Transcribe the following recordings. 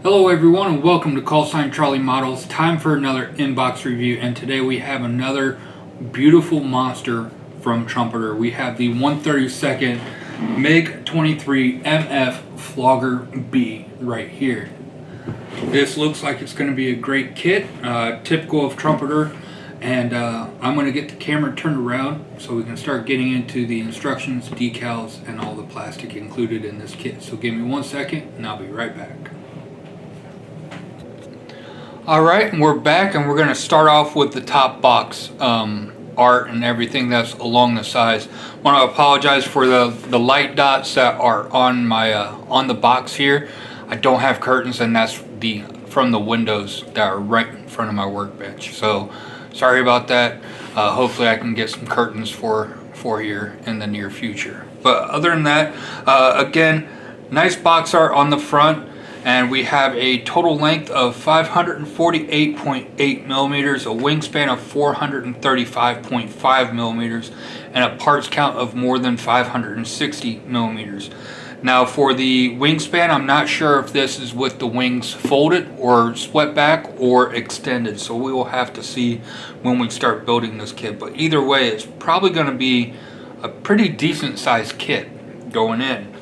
Hello everyone and welcome to Call Sign Charlie Models. Time for another inbox review, and today we have another beautiful monster from Trumpeter. We have the 132nd Mig-23MF Flogger-B right here. This looks like it's going to be a great kit, typical of Trumpeter, and I'm going to get the camera turned around so we can start getting into the instructions, decals, and all the plastic included in this kit. So give me 1 second and I'll be right back. Alright, and we're back, and we're going to start off with the top box art and everything that's along the sides. I want to apologize for the light dots that are on my on the box here. I don't have curtains, and that's from the windows that are right in front of my workbench. So sorry about that. Hopefully I can get some curtains for here in the near future. But other than that, again, nice box art on the front. And we have a total length of 548.8 millimeters, a wingspan of 435.5 millimeters, and a parts count of more than 560 millimeters. Now for the wingspan, I'm not sure if this is with the wings folded or swept back or extended. So we will have to see when we start building this kit. But either way, it's probably going to be a pretty decent sized kit going in.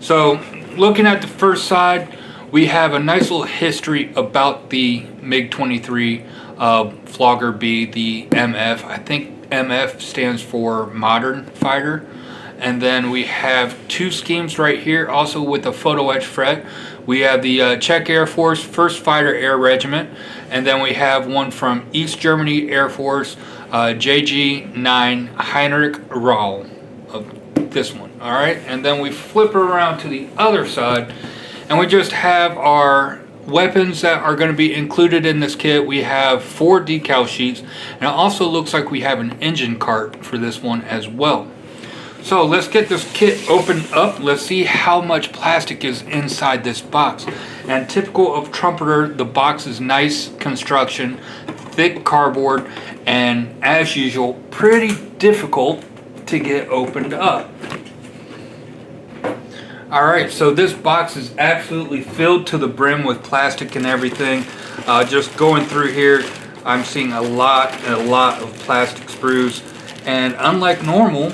So looking at the first side, we have a nice little history about the Mig-23 Flogger-B, the MF. I think MF stands for Modern Fighter. And then we have two schemes right here, also with a photo etch fret. We have the Czech Air Force 1st Fighter Air Regiment, and then we have one from East Germany Air Force, JG-9 Heinrich Rahl, this one. All right, and then we flip it around to the other side, and we just have our weapons that are going to be included in this kit. We have 4 decal sheets, and it also looks like we have an engine cart for this one as well. So let's get this kit opened up. Let's see how much plastic is inside this box. And typical of Trumpeter, the box is nice construction, thick cardboard, and as usual, pretty difficult to get opened up. Alright, so this box is absolutely filled to the brim with plastic and everything. Just going through here, I'm seeing a lot of plastic sprues. And unlike normal,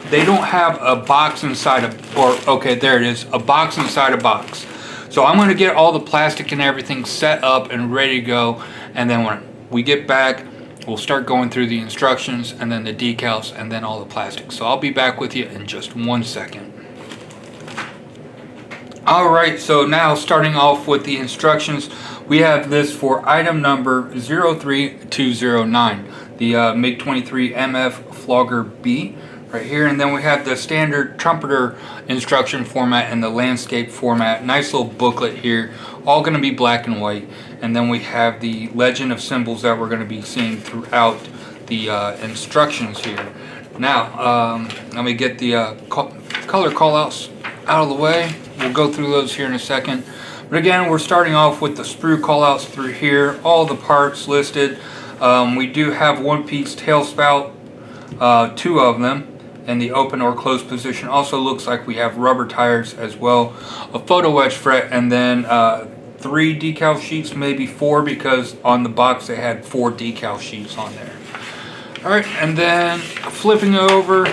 they don't have a box inside okay, there it is, a box inside a box. So I'm going to get all the plastic and everything set up and ready to go. And then when we get back, we'll start going through the instructions and then the decals and then all the plastic. So I'll be back with you in just 1 second. Alright, so now starting off with the instructions, we have this for item number 03209, the Mig-23MF Flogger-B right here, and then we have the standard Trumpeter instruction format and the landscape format. Nice little booklet here, all going to be black and white, and then we have the legend of symbols that we're going to be seeing throughout the instructions here. Now, let me get the color callouts out of the way. We'll go through those here in a second. But again, we're starting off with the sprue callouts through here. All the parts listed. We do have one-piece tail spout, 2 of them in the open or closed position. Also looks like we have rubber tires as well. A photo etch fret, and then 3 decal sheets, maybe 4, because on the box they had 4 decal sheets on there. Alright, and then flipping over,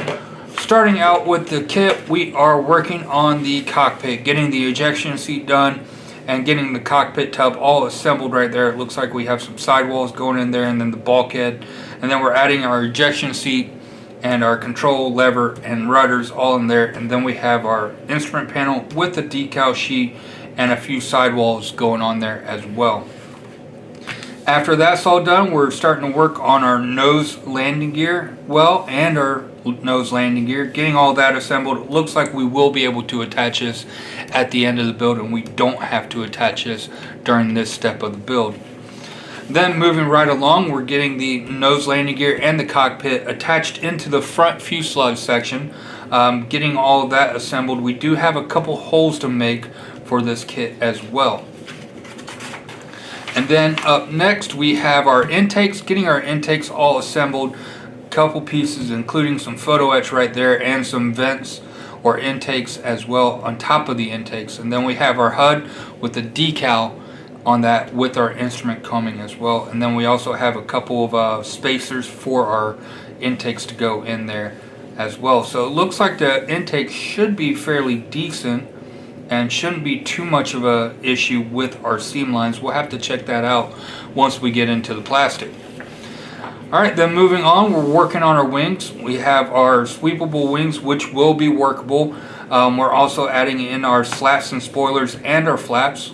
starting out with the kit, we are working on the cockpit, getting the ejection seat done and getting the cockpit tub all assembled right there. It looks like we have some sidewalls going in there and then the bulkhead. And then we're adding our ejection seat and our control lever and rudders all in there. And then we have our instrument panel with the decal sheet and a few sidewalls going on there as well. After that's all done, we're starting to work on our nose landing gear, and our nose landing gear, getting all that assembled. It looks like we will be able to attach this at the end of the build, and we don't have to attach this during this step of the build. Then moving right along, we're getting the nose landing gear and the cockpit attached into the front fuselage section, getting all of that assembled. We do have a couple holes to make for this kit as well. And then up next we have our intakes, getting our intakes all assembled, couple pieces including some photo etch right there and some vents or intakes as well on top of the intakes. And then we have our HUD with the decal on that with our instrument combing as well. And then we also have a couple of spacers for our intakes to go in there as well. So it looks like the intake should be fairly decent and shouldn't be too much of a issue with our seam lines. We'll have to check that out once we get into the plastic. Alright, then moving on, we're working on our wings. We have our sweepable wings, which will be workable. We're also adding in our slats and spoilers and our flaps.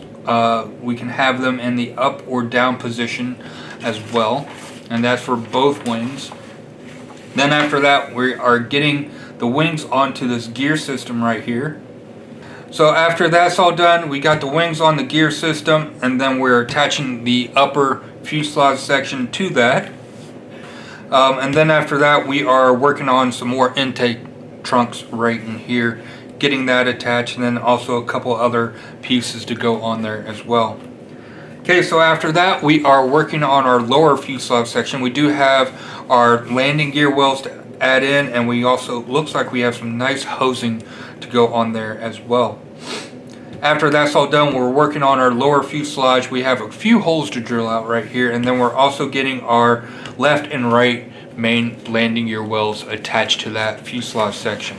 We can have them in the up or down position as well, and that's for both wings. Then after that, we are getting the wings onto this gear system right here. So after that's all done, we got the wings on the gear system, and then we're attaching the upper fuselage section to that. And then after that, we are working on some more intake trunks right in here, getting that attached, and then also a couple other pieces to go on there as well. Okay, so after that, we are working on our lower fuselage section. We do have our landing gear wells to add in, and we also, looks like we have some nice hosing to go on there as well. After that's all done, we're working on our lower fuselage. We have a few holes to drill out right here, and then we're also getting our left and right main landing gear wells attached to that fuselage section.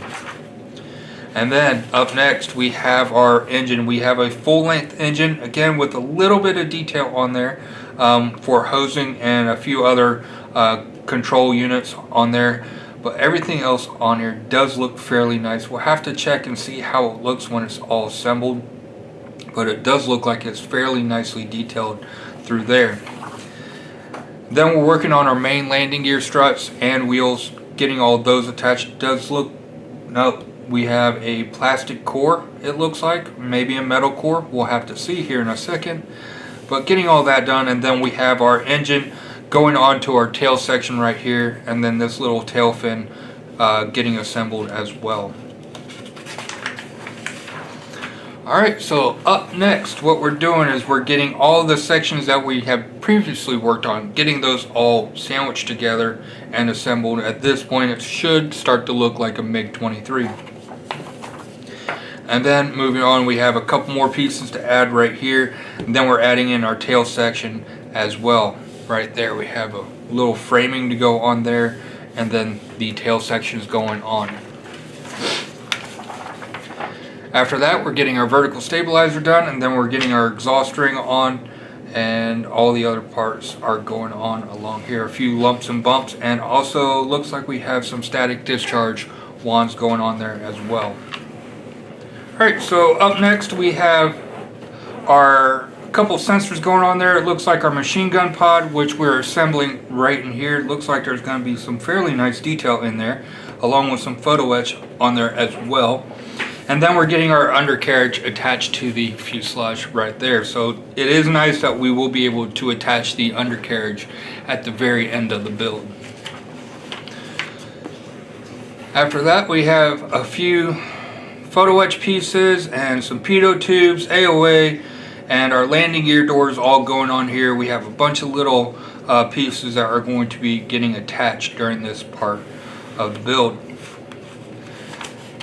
And then up next, we have our engine. We have a full length engine, again with a little bit of detail on there for hosing and a few other control units on there. But everything else on here does look fairly nice. We'll have to check and see how it looks when it's all assembled, but it does look like it's fairly nicely detailed through there. Then we're working on our main landing gear struts and wheels, getting all of those attached. It does look, no, we have a plastic core, it looks like, maybe a metal core. We'll have to see here in a second. But getting all that done, and then we have our engine going on to our tail section right here, and then this little tail fin getting assembled as well. Alright, so up next, what we're doing is we're getting all the sections that we have previously worked on, getting those all sandwiched together and assembled. At this point, it should start to look like a Mig-23. And then moving on, we have a couple more pieces to add right here, and then we're adding in our tail section as well. Right there we have a little framing to go on there, and then the tail section is going on. After that, we're getting our vertical stabilizer done, and then we're getting our exhaust ring on, and all the other parts are going on along here. A few lumps and bumps, and also looks like we have some static discharge wands going on there as well. Alright, so up next we have our couple sensors going on there. It looks like our machine gun pod, which we're assembling right in here. It looks like there's going to be some fairly nice detail in there, along with some photo etch on there as well. And then we're getting our undercarriage attached to the fuselage right there. So it is nice that we will be able to attach the undercarriage at the very end of the build. After that, we have a few photo etch pieces and some pitot tubes, AOA, and our landing gear doors all going on here. We have a bunch of little pieces that are going to be getting attached during this part of the build.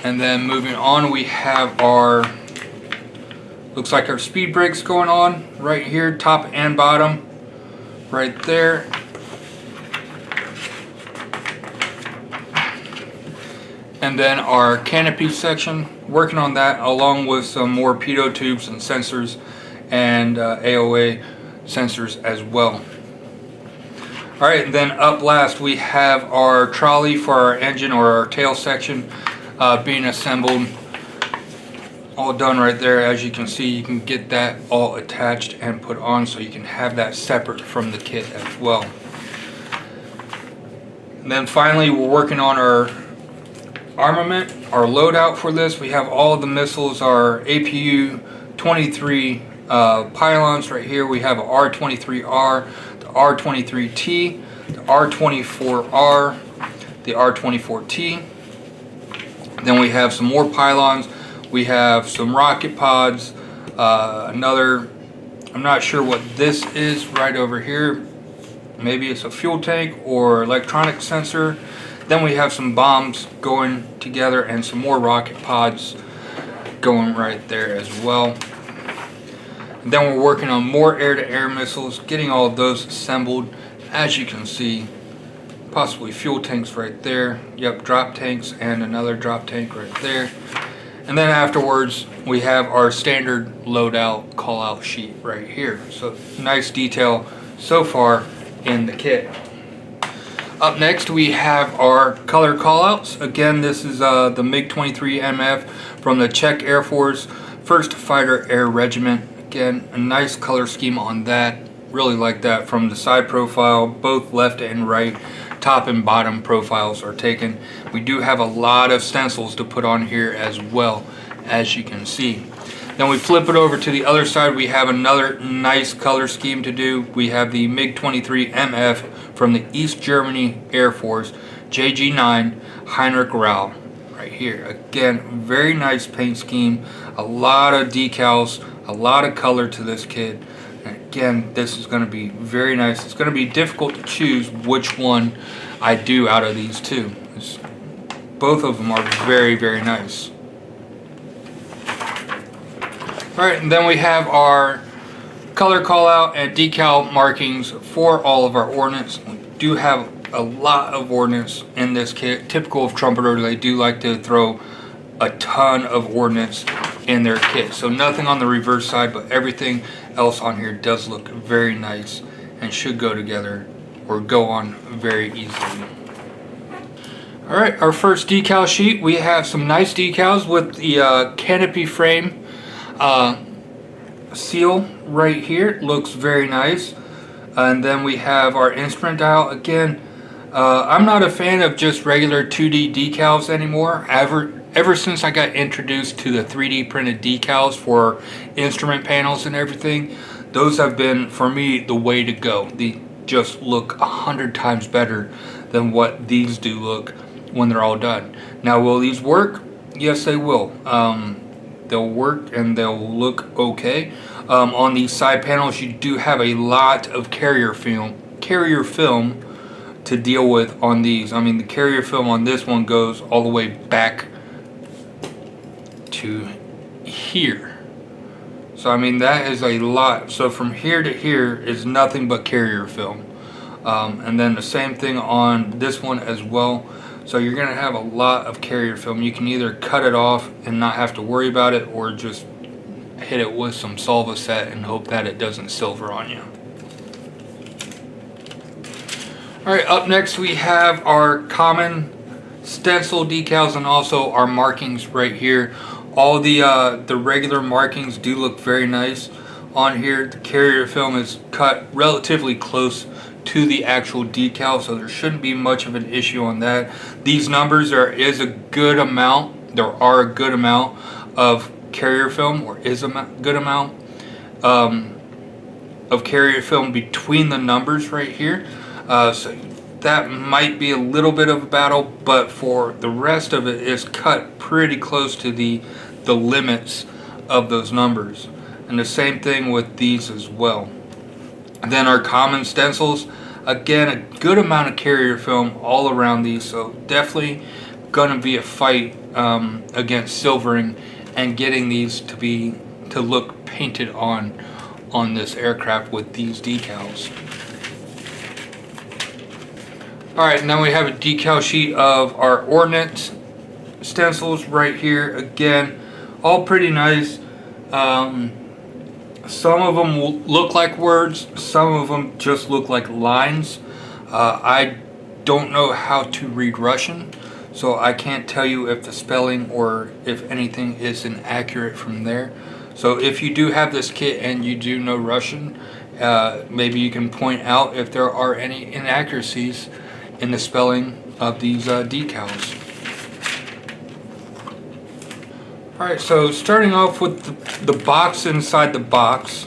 And then moving on, we have our, looks like our speed brakes going on right here, top and bottom, right there. And then our canopy section, working on that along with some more pitot tubes and sensors and AOA sensors as well. Alright, and then up last we have our trolley for our engine or our tail section being assembled. All done right there. As you can see, you can get that all attached and put on, so you can have that separate from the kit as well. And then finally, we're working on our armament, our loadout for this. We have all of the missiles, our APU 23 pylons right here. We have a R23R, the R23T, the R24R, the R24T. Then we have some more pylons. We have some rocket pods, another, I'm not sure what this is right over here. Maybe it's a fuel tank or electronic sensor. Then we have some bombs going together and some more rocket pods going right there as well. And then we're working on more air-to-air missiles, getting all of those assembled. As you can see, possibly fuel tanks right there. Yep, drop tanks and another drop tank right there. And then afterwards, we have our standard loadout call-out sheet right here. So nice detail so far in the kit. Up next, we have our color callouts. Again, this is the Mig-23MF from the Czech Air Force 1st Fighter Air Regiment. Again, a nice color scheme on that. Really like that from the side profile, both left and right. Top and bottom profiles are taken. We do have a lot of stencils to put on here as well, as you can see. Then we flip it over to the other side. We have another nice color scheme to do. We have the Mig-23MF from the East Germany Air Force JG9 Heinrich Rau right here. Again, very nice paint scheme, a lot of decals, a lot of color to this kit. And again, this is going to be very nice. It's going to be difficult to choose which one I do out of these two. Both of them are very, very nice. Alright, and then we have our color call out and decal markings for all of our ordnance. We do have a lot of ordnance in this kit. Typical of Trumpeter, they do like to throw a ton of ordnance in their kit. So nothing on the reverse side, but everything else on here does look very nice and should go together or go on very easily. Alright, our first decal sheet, we have some nice decals with the canopy frame seal right here. It looks very nice. And then we have our instrument dial. Again, I'm not a fan of just regular 2D decals anymore. Ever since I got introduced to the 3D printed decals for instrument panels and everything, those have been, for me, the way to go. They just look 100 times better than what these do look when they're all done. Now, will these work? Yes, they will. They'll work and they'll look okay. On these side panels, you do have a lot of carrier film to deal with on these. I mean, the carrier film on this one goes all the way back to here. So I mean, that is a lot. So from here to here is nothing but carrier film. And then the same thing on this one as well. So you're going to have a lot of carrier film. You can either cut it off and not have to worry about it, or just hit it with some Solvaset and hope that it doesn't silver on you. Alright, up next we have our common stencil decals and also our markings right here. All the regular markings do look very nice on here. The carrier film is cut relatively close to the actual decal, so there shouldn't be much of an issue on that. These numbers, there are a good amount of carrier film, or is a good amount of carrier film between the numbers right here. So that might be a little bit of a battle, but for the rest of it is cut pretty close to the limits of those numbers. And the same thing with these as well. And then our common stencils, again, a good amount of carrier film all around these, so definitely gonna be a fight against silvering and getting these to look painted on this aircraft with these decals. Alright, now we have a decal sheet of our ordnance stencils right here. Again, all pretty nice. Some of them will look like words, some of them just look like lines. I don't know how to read Russian, so I can't tell you if the spelling or if anything is inaccurate from there. So if you do have this kit and you do know Russian, maybe you can point out if there are any inaccuracies in the spelling of these decals. Alright, so starting off with the box inside the box,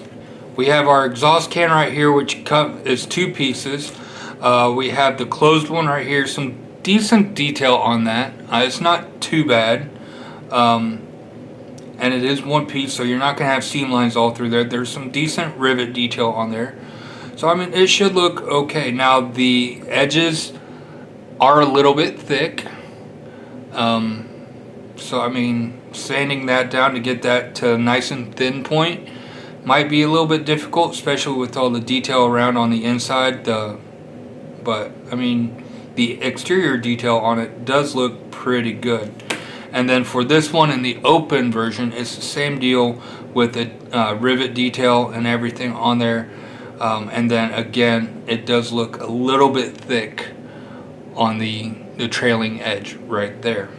we have our exhaust can right here, which is two pieces. We have the closed one right here, some decent detail on that. It's not too bad. And it is one piece, so you're not going to have seam lines all through there. There's some decent rivet detail on there. So I mean, it should look okay. Now the edges are a little bit thick. So I mean, sanding that down to get that to a nice and thin point Might be a little bit difficult, especially with all the detail around on the inside. But I mean, the exterior detail on it does look pretty good. And then for this one in the open version, it's the same deal with the rivet detail and everything on there. And then again, it does look a little bit thick on the trailing edge right there.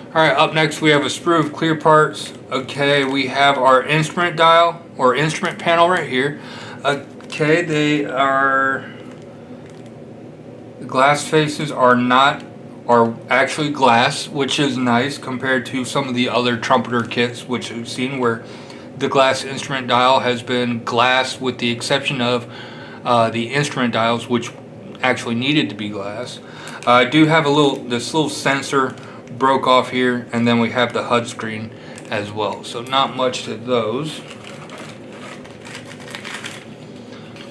Alright, up next we have a sprue of clear parts. Okay, we have our instrument dial or instrument panel right here. Okay, the glass faces are actually glass, which is nice compared to some of the other Trumpeter kits which we've seen where the glass instrument dial has been glass, with the exception of the instrument dials, which actually needed to be glass. I do have this little sensor broke off here, and then we have the HUD screen as well, so not much to those.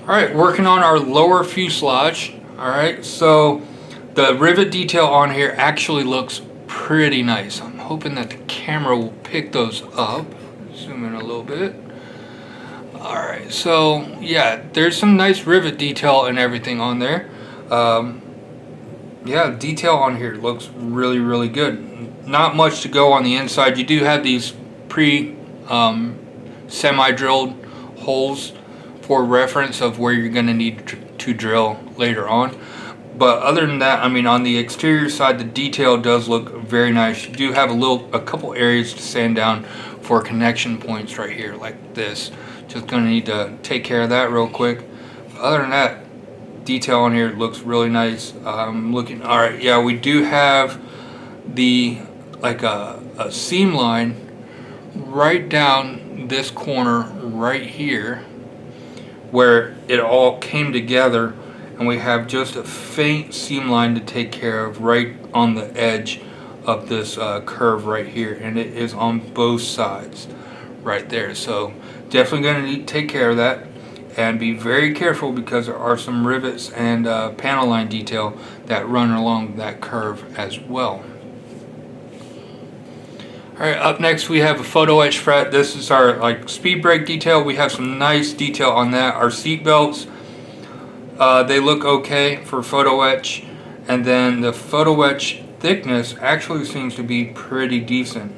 Alright, working on our lower fuselage. Alright, so the rivet detail on here actually looks pretty nice. I'm hoping that the camera will pick those up. Zoom in a little bit. Alright, so yeah, there's some nice rivet detail and everything on there. Yeah, detail on here looks really, really good. Not much to go on the inside. You do have these semi-drilled holes for reference of where you're going to need to drill later on. But other than that, I mean, on the exterior side, the detail does look very nice. You do have a couple areas to sand down for connection points right here, like this. Just going to need to take care of that real quick. Other than that, detail on here looks really nice. Looking, all right, yeah, we do have like a seam line right down this corner right here where it all came together, and we have just a faint seam line to take care of right on the edge of this curve right here, and it is on both sides right there. So definitely going to need to take care of that and be very careful, because there are some rivets and panel line detail that run along that curve as well. Alright, up next we have a photo etch fret. This is our speed brake detail. We have some nice detail on that. Our seat belts, they look okay for photo etch, and then the photo etch thickness actually seems to be pretty decent.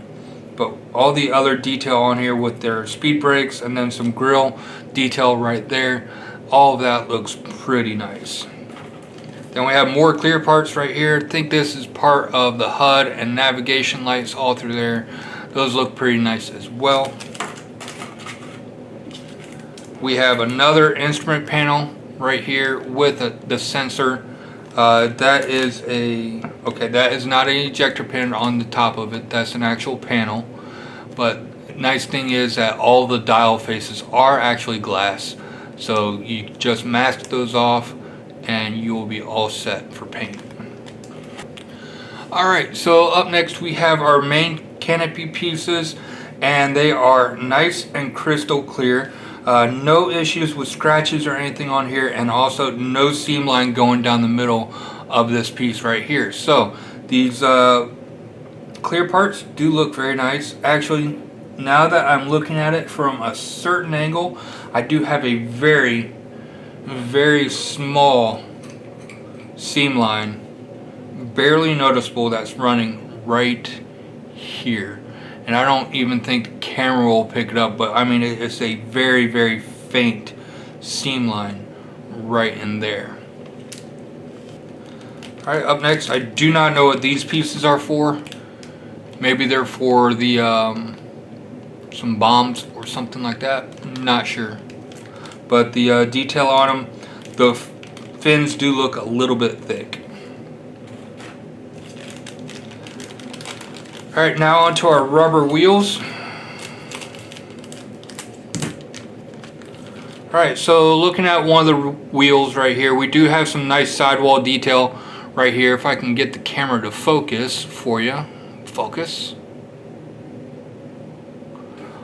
But all the other detail on here with their speed brakes and then some grill detail right there, all of that looks pretty nice. Then we have more clear parts right here. I think this is part of the HUD and navigation lights all through there. Those look pretty nice as well. We have another instrument panel right here with the sensor. That is not an ejector pin on the top of it. That's an actual panel. But nice thing is that all the dial faces are actually glass. So you just mask those off and you will be all set for paint. Alright, so up next we have our main canopy pieces, and they are nice and crystal clear. No issues with scratches or anything on here, and also no seam line going down the middle of this piece right here. So these clear parts do look very nice. Actually, now that I'm looking at it from a certain angle, I do have a very, very small seam line, barely noticeable, that's running right here. And I don't even think the camera will pick it up, but I mean, it's a very, very faint seam line right in there. Alright, up next, I do not know what these pieces are for. Maybe they're for the some bombs or something like that. I'm not sure. But the detail on them, the fins do look a little bit thick. Alright, now onto our rubber wheels. Alright, so looking at one of the wheels right here, we do have some nice sidewall detail right here. If I can get the camera to focus for you. Focus.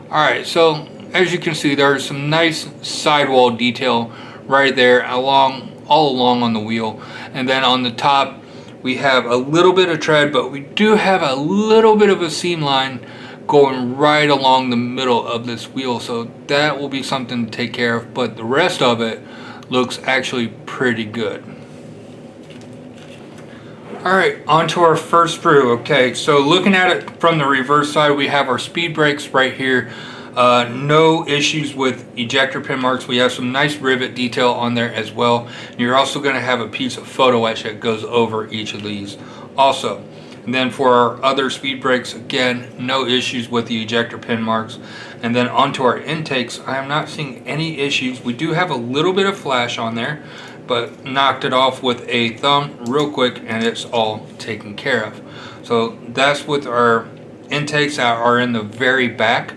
Alright, so as you can see, there's some nice sidewall detail right there all along on the wheel. And then on the top, we have a little bit of tread, but we do have a little bit of a seam line going right along the middle of this wheel, so that will be something to take care of, but the rest of it looks actually pretty good. Alright, on to our first sprue. Okay, so looking at it from the reverse side, we have our speed brakes right here. No issues with ejector pin marks. We have some nice rivet detail on there as well. You're also going to have a piece of photo etch that goes over each of these also. And then for our other speed brakes, again, no issues with the ejector pin marks. And then onto our intakes, I am not seeing any issues. We do have a little bit of flash on there, but knocked it off with a thumb real quick and it's all taken care of. So that's with our intakes that are in the very back.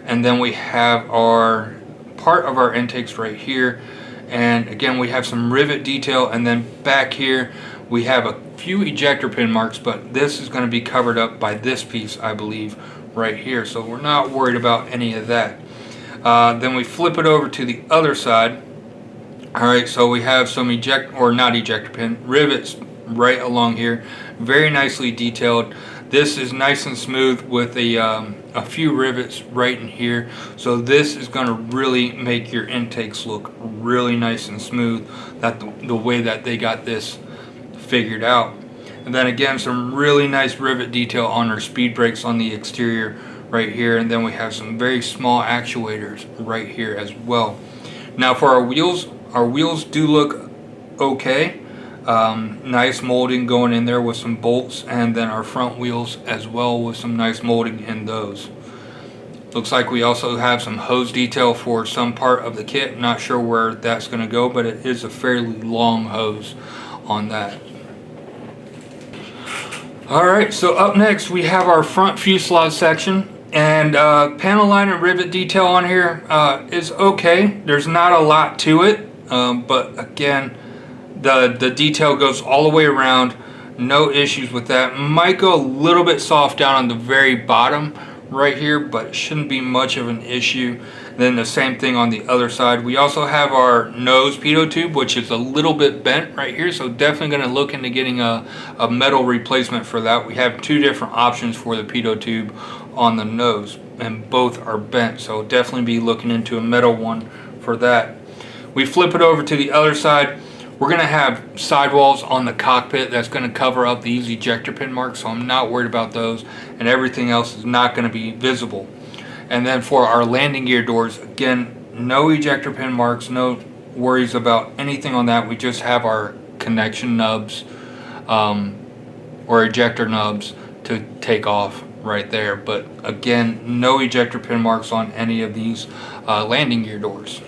And then we have our part of our intakes right here. And again, we have some rivet detail, and then back here we have a few ejector pin marks, but this is going to be covered up by this piece, I believe, right here. So we're not worried about any of that. Then we flip it over to the other side. Alright, so we have some ejector pin rivets right along here, very nicely detailed. This is nice and smooth with a few rivets right in here. So this is going to really make your intakes look really nice and smooth, that the way that they got this figured out. And then again, some really nice rivet detail on our speed brakes on the exterior right here. And then we have some very small actuators right here as well. Now for our wheels do look okay. Nice molding going in there with some bolts, and then our front wheels as well with some nice molding in those. Looks like we also have some hose detail for some part of the kit. Not sure where that's going to go, but it is a fairly long hose on that. Alright, so up next we have our front fuselage section, and panel line and rivet detail on here is okay. There's not a lot to it, but again, the detail goes all the way around. No issues with that. Might go a little bit soft down on the very bottom right here, but it shouldn't be much of an issue. Then the same thing on the other side. We also have our nose pitot tube, which is a little bit bent right here, so definitely going to look into getting a metal replacement for that. We have two different options for the pitot tube on the nose, and both are bent, so definitely be looking into a metal one for that. We flip it over to the other side. We're going to have sidewalls on the cockpit that's going to cover up these ejector pin marks, so I'm not worried about those, and everything else is not going to be visible. And then for our landing gear doors, again, no ejector pin marks, no worries about anything on that. We just have our connection nubs or ejector nubs to take off right there, but again, no ejector pin marks on any of these landing gear doors.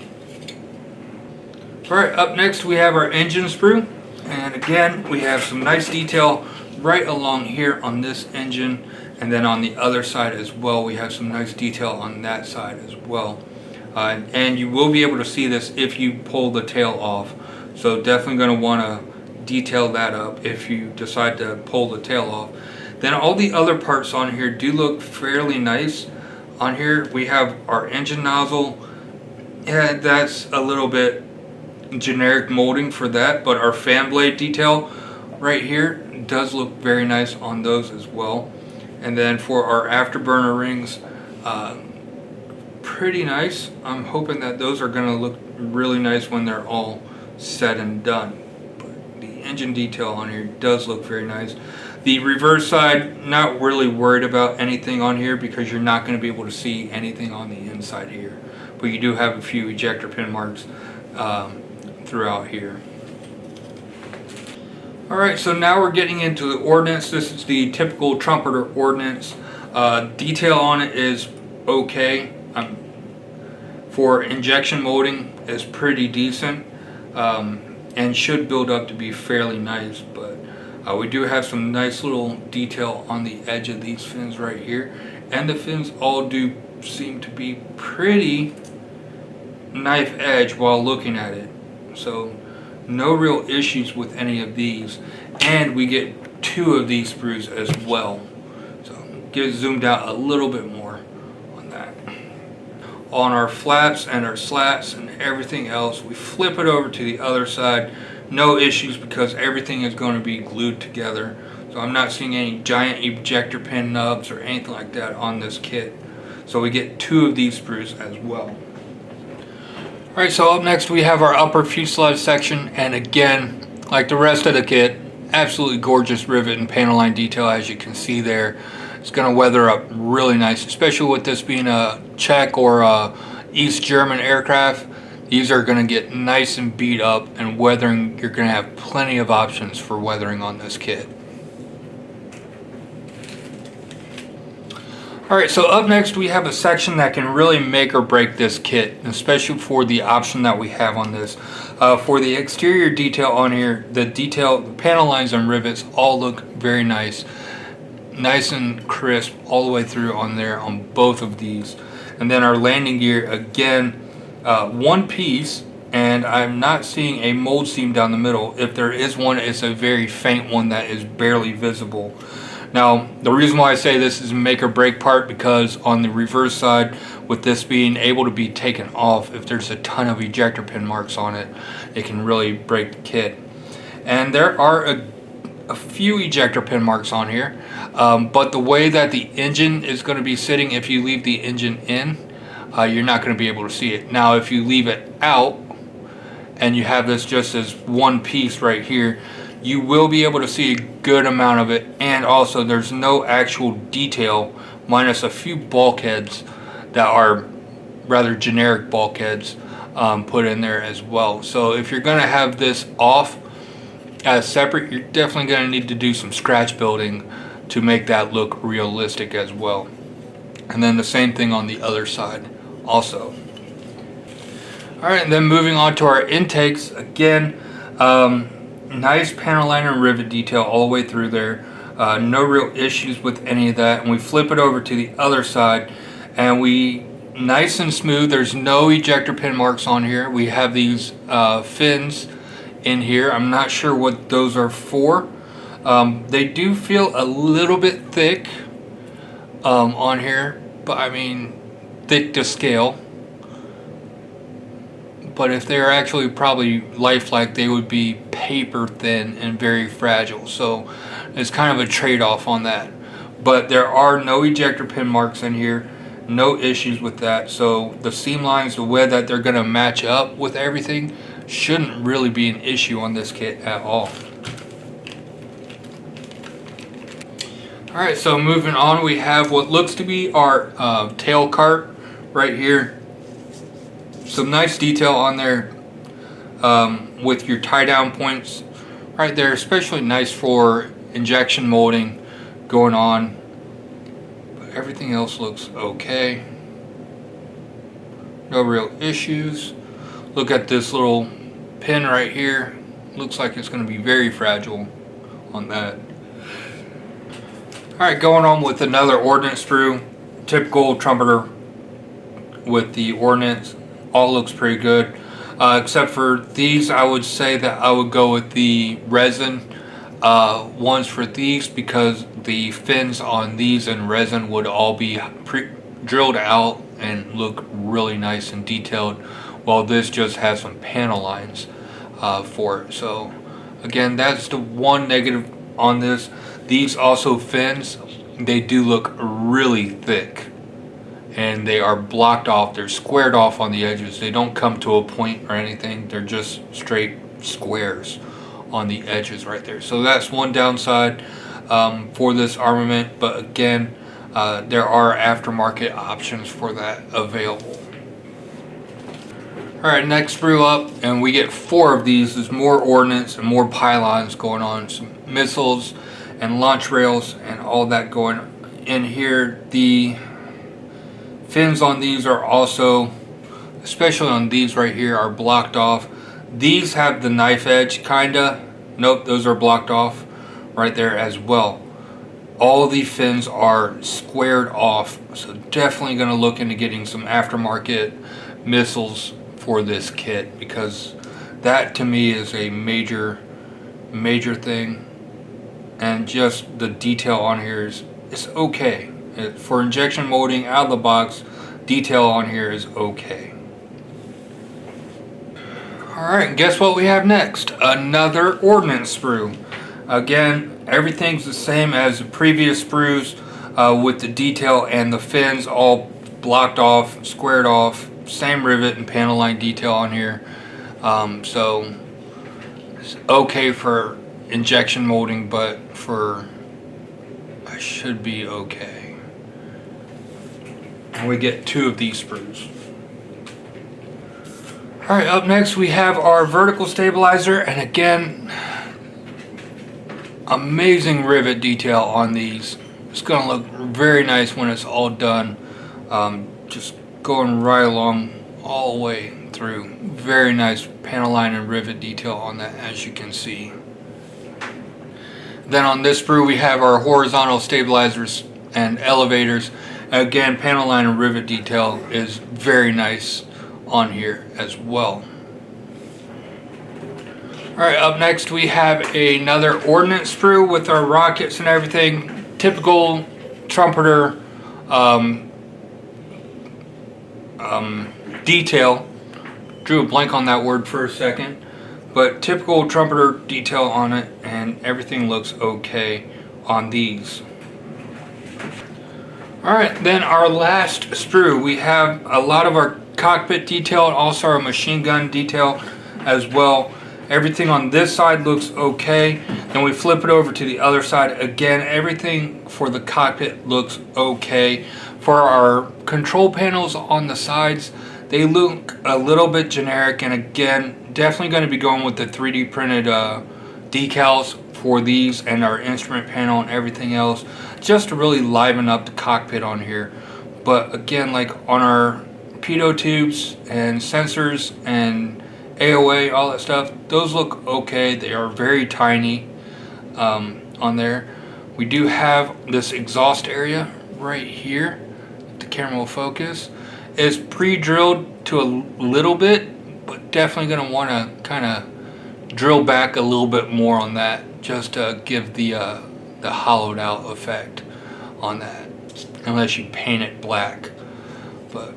Alright, up next we have our engine sprue, and again we have some nice detail right along here on this engine, and then on the other side as well we have some nice detail on that side as well. And you will be able to see this if you pull the tail off, so definitely going to want to detail that up if you decide to pull the tail off. Then all the other parts on here do look fairly nice. On here we have our engine nozzle. Yeah, that's a little bit generic molding for that, but our fan blade detail right here does look very nice on those as well. And then for our afterburner rings, pretty nice. I'm hoping that those are going to look really nice when they're all said and done. But the engine detail on here does look very nice. The reverse side, not really worried about anything on here because you're not going to be able to see anything on the inside here, but you do have a few ejector pin marks throughout here. Alright, so now we're getting into the ordnance. This is the typical Trumpeter ordnance. Detail on it is okay. For injection molding is pretty decent, and should build up to be fairly nice, but we do have some nice little detail on the edge of these fins right here, and the fins all do seem to be pretty knife edge while looking at it. So no real issues with any of these, and we get two of these sprues as well, so get zoomed out a little bit more on that. On our flaps and our slats and everything else, we flip it over to the other side. No issues because everything is going to be glued together, So I'm not seeing any giant ejector pin nubs or anything like that on this kit. So we get 2 of these sprues as well. Alright, so up next we have our upper fuselage section, and again, like the rest of the kit, absolutely gorgeous rivet and panel line detail, as you can see there. It's going to weather up really nice, especially with this being a Czech or a East German aircraft. These are going to get nice and beat up, and weathering, you're going to have plenty of options for weathering on this kit. Alright, so up next we have a section that can really make or break this kit, especially for the option that we have on this. For the exterior detail on here, the panel lines and rivets all look very nice. Nice and crisp all the way through on there on both of these. And then our landing gear, again, one piece, and I'm not seeing a mold seam down the middle. If there is one, it's a very faint one that is barely visible. Now, the reason why I say this is a make or break part, because on the reverse side, with this being able to be taken off, if there's a ton of ejector pin marks on it, it can really break the kit. And there are a few ejector pin marks on here, but the way that the engine is going to be sitting, if you leave the engine in, you're not going to be able to see it. Now, if you leave it out, and you have this just as one piece right here, you will be able to see a good amount of it, and also there's no actual detail minus a few bulkheads that are rather generic bulkheads put in there as well. So if you're going to have this off as separate, you're definitely going to need to do some scratch building to make that look realistic as well. And then the same thing on the other side also. Alright, and then moving on to our intakes, again, nice panel liner and rivet detail all the way through there. No real issues with any of that. And we flip it over to the other side, and we nice and smooth. There's no ejector pin marks on here. We have these fins in here. I'm not sure what those are for. They do feel a little bit thick on here, but I mean thick to scale. But if they're actually probably lifelike, they would be paper thin and very fragile. So it's kind of a trade-off on that. But there are no ejector pin marks in here. No issues with that. So the seam lines, the way that they're going to match up with everything, shouldn't really be an issue on this kit at all. Alright, so moving on, we have what looks to be our tail cart right here. Some nice detail on there with your tie down points right there, especially nice for injection molding going on. But everything else looks okay. No real issues. Look at this little pin right here. Looks like it's going to be very fragile on that. Alright, going on with another ordnance sprue. Typical Trumpeter with the ordnance. All looks pretty good, except for these. I would say that I would go with the resin ones for these, because the fins on these and resin would all be drilled out and look really nice and detailed, while this just has some panel lines for it. So again, that's the one negative on this. These also fins, they do look really thick, and they are blocked off. They're squared off on the edges. They don't come to a point or anything. They're just straight squares on the edges right there. So that's one downside for this armament. But again, there are aftermarket options for that available. Alright, next sprue up, and we get 4 of these. There's more ordnance and more pylons going on. Some missiles and launch rails and all that going in here. The fins on these are also, especially on these right here, are blocked off. These have the knife edge kinda. Nope, those are blocked off right there as well. All the fins are squared off, so definitely going to look into getting some aftermarket missiles for this kit, because that to me is a major thing. And just the detail on here is okay. For injection molding out of the box, detail on here is okay. Alright, guess what we have next? Another ordnance sprue. Again, Everything's the same as the previous sprues, with the detail and the fins all blocked off, squared off. Same rivet and panel line detail on here. So it's okay for injection molding, but I should be okay. And we get 2 of these sprues. Alright, up next we have our vertical stabilizer, and again, amazing rivet detail on these. It's going to look very nice when it's all done. Just going right along all the way through. Very nice panel line and rivet detail on that, as you can see. Then on this sprue we have our horizontal stabilizers and elevators. Again, panel line and rivet detail is very nice on here as well. Alright, up next we have another ordnance sprue with our rockets and everything. Typical Trumpeter detail. Drew a blank on that word for a second. But typical Trumpeter detail on it, and everything looks okay on these. Alright, then our last sprue. We have a lot of our cockpit detail and also our machine gun detail as well. Everything on this side looks okay. Then we flip it over to the other side. Again, everything for the cockpit looks okay. For our control panels on the sides, they look a little bit generic, and again, definitely going to be going with the 3D printed decals for these, and our instrument panel and everything else, just to really liven up the cockpit on here. But again, like on our pitot tubes and sensors and AOA, all that stuff, those look okay. They are very tiny on there. We do have this exhaust area right here. The camera will focus. It's pre-drilled to a little bit, but definitely going to want to kind of drill back a little bit more on that, just to give the hollowed out effect on that, unless you paint it black. But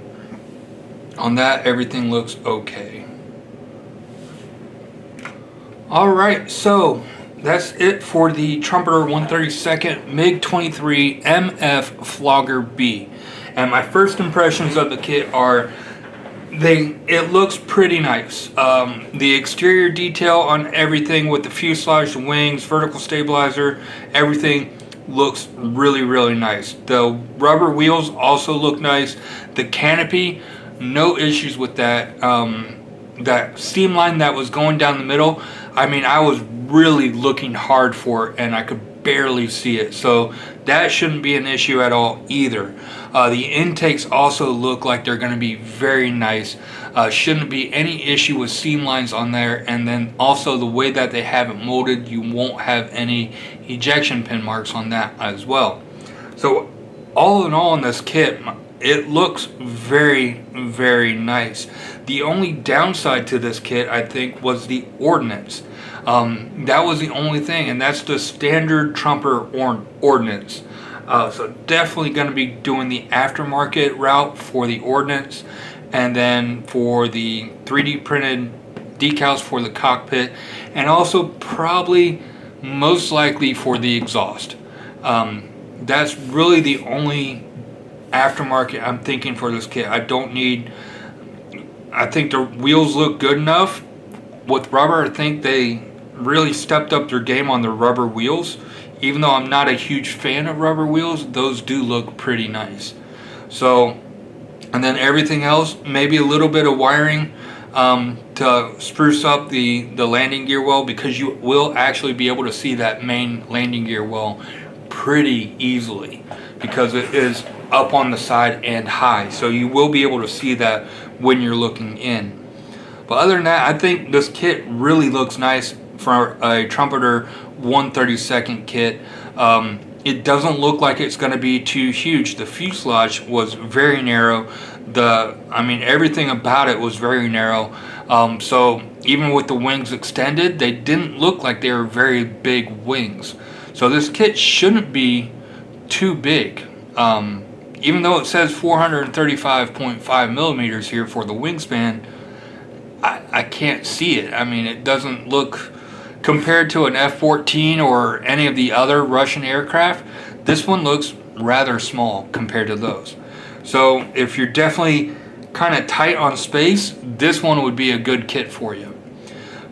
on that, everything looks okay. Alright, so that's it for the Trumpeter 132nd Mig-23MF Flogger-B. And my first impressions of the kit are, it looks pretty nice. The exterior detail on everything with the fuselage, the wings, vertical stabilizer, everything looks really, really nice. The rubber wheels also look nice. The canopy, no issues with that. That seam line that was going down the middle, I mean, I was really looking hard for it and I could barely see it, so that shouldn't be an issue at all either. The intakes also look like they're going to be very nice. Shouldn't be any issue with seam lines on there, and then also the way that they have it molded, you won't have any ejection pin marks on that as well. So all in all, in this kit, it looks very, very nice. The only downside to this kit, I think, was the ordnance. That was the only thing, and that's the standard Trumpeter ordnance. So definitely going to be doing the aftermarket route for the ordnance, and then for the 3D printed decals for the cockpit, and also probably most likely for the exhaust. That's really the only aftermarket I'm thinking for this kit. I think the wheels look good enough. With rubber, I think they really stepped up their game on the rubber wheels. Even though I'm not a huge fan of rubber wheels, those do look pretty nice. So, and then everything else, maybe a little bit of wiring to spruce up the landing gear well, because you will actually be able to see that main landing gear well pretty easily, because it is up on the side and high, so you will be able to see that when you're looking in. But other than that, I think this kit really looks nice for a Trumpeter 132nd kit. It doesn't look like it's going to be too huge. The fuselage was very narrow. Everything about it was very narrow. So even with the wings extended, they didn't look like they were very big wings. So this kit shouldn't be too big. Even though it says 435.5 millimeters here for the wingspan, I can't see it. I mean, it doesn't look compared to an F-14 or any of the other Russian aircraft, this one looks rather small compared to those. So if you're definitely kind of tight on space, this one would be a good kit for you.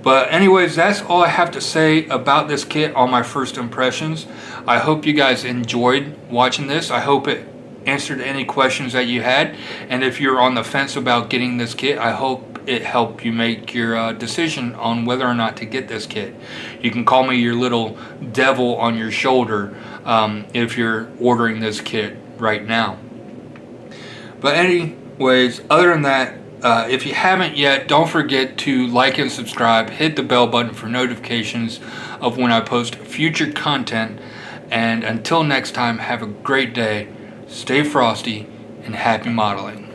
But anyways, that's all I have to say about this kit on my first impressions. I hope you guys enjoyed watching this. I hope it answered any questions that you had. And if you're on the fence about getting this kit, I hope it helped you make your decision on whether or not to get this kit. You can call me your little devil on your shoulder if you're ordering this kit right now. But anyways, other than that, if you haven't yet, don't forget to like and subscribe. Hit the bell button for notifications of when I post future content. And until next time, have a great day, stay frosty, and happy modeling.